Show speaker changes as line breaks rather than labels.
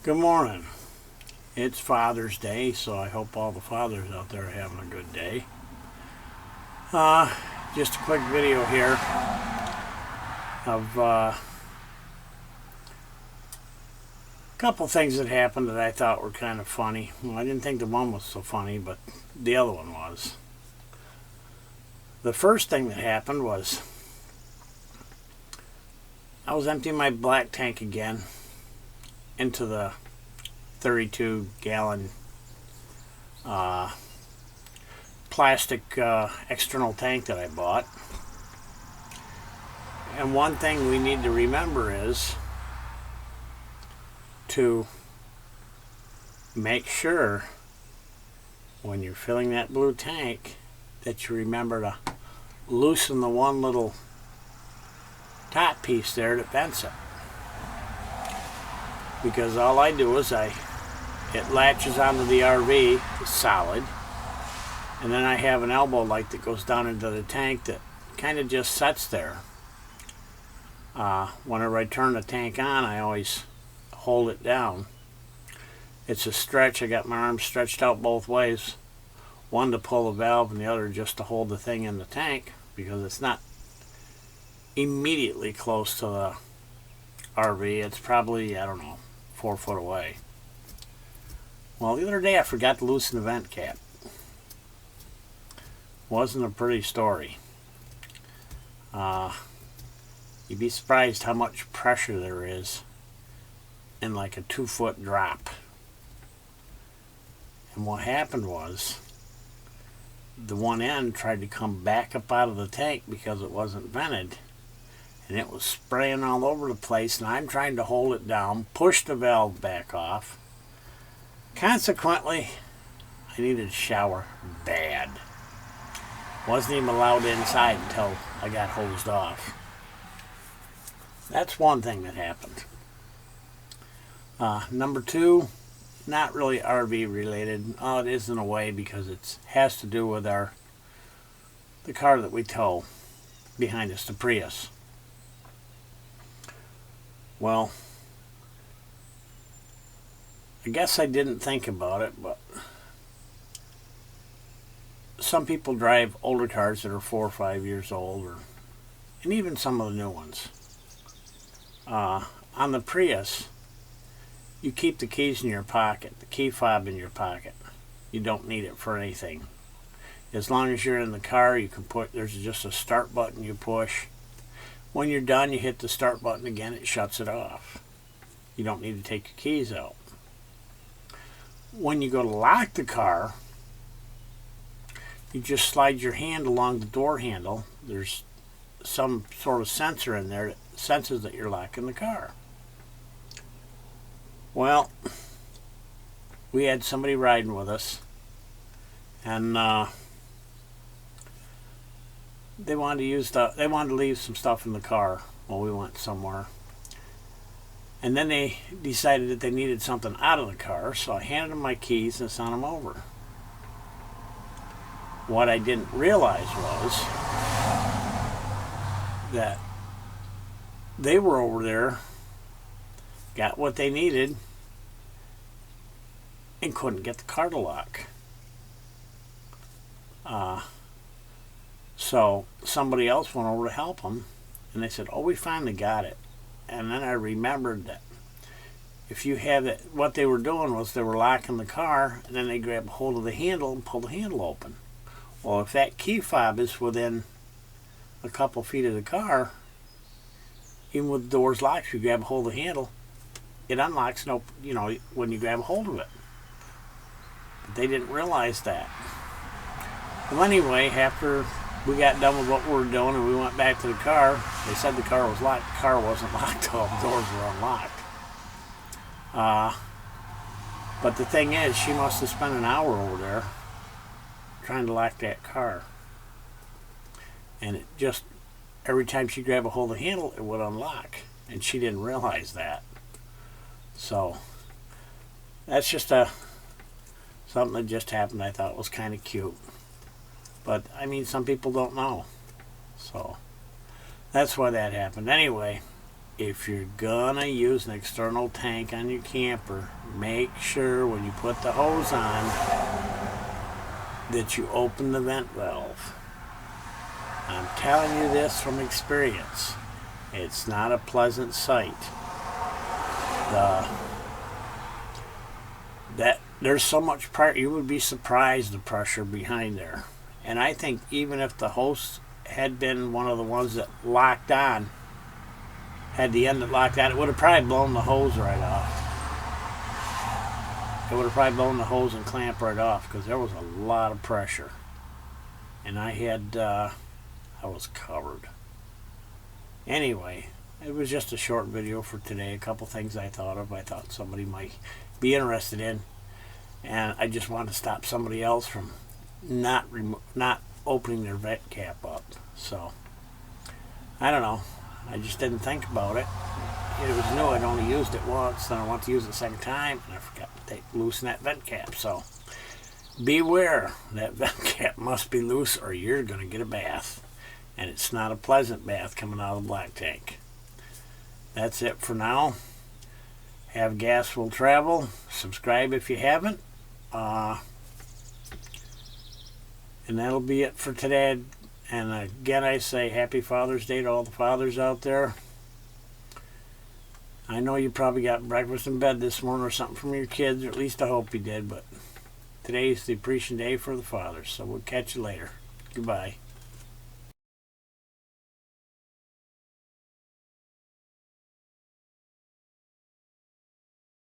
Good morning. It's Father's Day, so I hope all the fathers out there are having a good day. Just a quick video here of a couple things that happened that I thought were kind of funny. Well, I didn't think the one was so funny, but the other one was. The first thing that happened was I was emptying my black tank again into the 32-gallon plastic external tank that I bought. And one thing we need to remember is to make sure when you're filling that blue tank that you remember to loosen the one little top piece there that vents it. Because all I do is it latches onto the RV, it's solid, and then I have an elbow light that goes down into the tank that kind of just sits there. Whenever I turn the tank on, I always hold it down. It's a stretch. I got my arms stretched out both ways, one to pull the valve and the other just to hold the thing in the tank, because it's not immediately close to the RV. It's probably, I don't know, 4 foot away. Well, the other day I forgot to loosen the vent cap. Wasn't a pretty story. You'd be surprised how much pressure there is in like a 2-foot drop. And what happened was the one end tried to come back up out of the tank because it wasn't vented, and it was spraying all over the place, and I'm trying to hold it down, push the valve back off. Consequently, I needed a shower bad. Wasn't even allowed inside until I got hosed off. That's one thing that happened. Number two, not really RV related. Oh, it is in a way, because it has to do with the car that we tow behind us, the Prius. Well, I guess I didn't think about it, but some people drive older cars that are 4 or 5 years old, and even some of the new ones. On the Prius, you keep the keys in your pocket, the key fob in your pocket. You don't need it for anything. As long as you're in the car, you can there's just a start button you push. When you're done, you hit the start button again, it shuts it off. You don't need to take your keys out. When you go to lock the car, you just slide your hand along the door handle. There's some sort of sensor in there that senses that you're locking the car. Well, we had somebody riding with us, and they wanted to leave some stuff in the car while we went somewhere. And then they decided that they needed something out of the car, so I handed them my keys and sent them over. What I didn't realize was that they were over there, got what they needed, and couldn't get the car to lock. So somebody else went over to help them, and they said, "Oh, we finally got it." And then I remembered that if you have it, what they were doing was they were locking the car, and then they grab hold of the handle and pull the handle open. Well, if that key fob is within a couple feet of the car, even with the doors locked, if you grab hold of the handle, it unlocks when you grab hold of it. But they didn't realize that. Well, anyway, after we got done with what we were doing and we went back to the car, they said the car was locked. The car wasn't locked, all the doors were unlocked. But the thing is, she must have spent an hour over there trying to lock that car. And it just, every time she grabbed a hold of the handle, it would unlock. And she didn't realize that. So, that's just something that just happened I thought was kind of cute. But, I mean, some people don't know. So, that's why that happened. Anyway, if you're gonna use an external tank on your camper, make sure when you put the hose on that you open the vent valve. I'm telling you this from experience. It's not a pleasant sight. There's so much pressure, you would be surprised the pressure behind there. And I think even if the hose had been one of the ones that locked on, had the end that locked on, it would have probably blown the hose right off. It would have probably blown the hose and clamp right off because there was a lot of pressure. And I was covered. Anyway, it was just a short video for today. A couple things I thought of. I thought somebody might be interested in. And I just wanted to stop somebody else from not opening their vent cap up. So, I don't know. I just didn't think about it. It was new. I'd only used it once, then I wanted to use it a second time, and I forgot to loosen that vent cap. So, beware. That vent cap must be loose or you're going to get a bath. And it's not a pleasant bath coming out of the black tank. That's it for now. Have Gas Will Travel. Subscribe if you haven't. And that'll be it for today. And again, I say Happy Father's Day to all the fathers out there. I know you probably got breakfast in bed this morning or something from your kids, or at least I hope you did. But today's the Appreciation Day for the fathers. So we'll catch you later. Goodbye.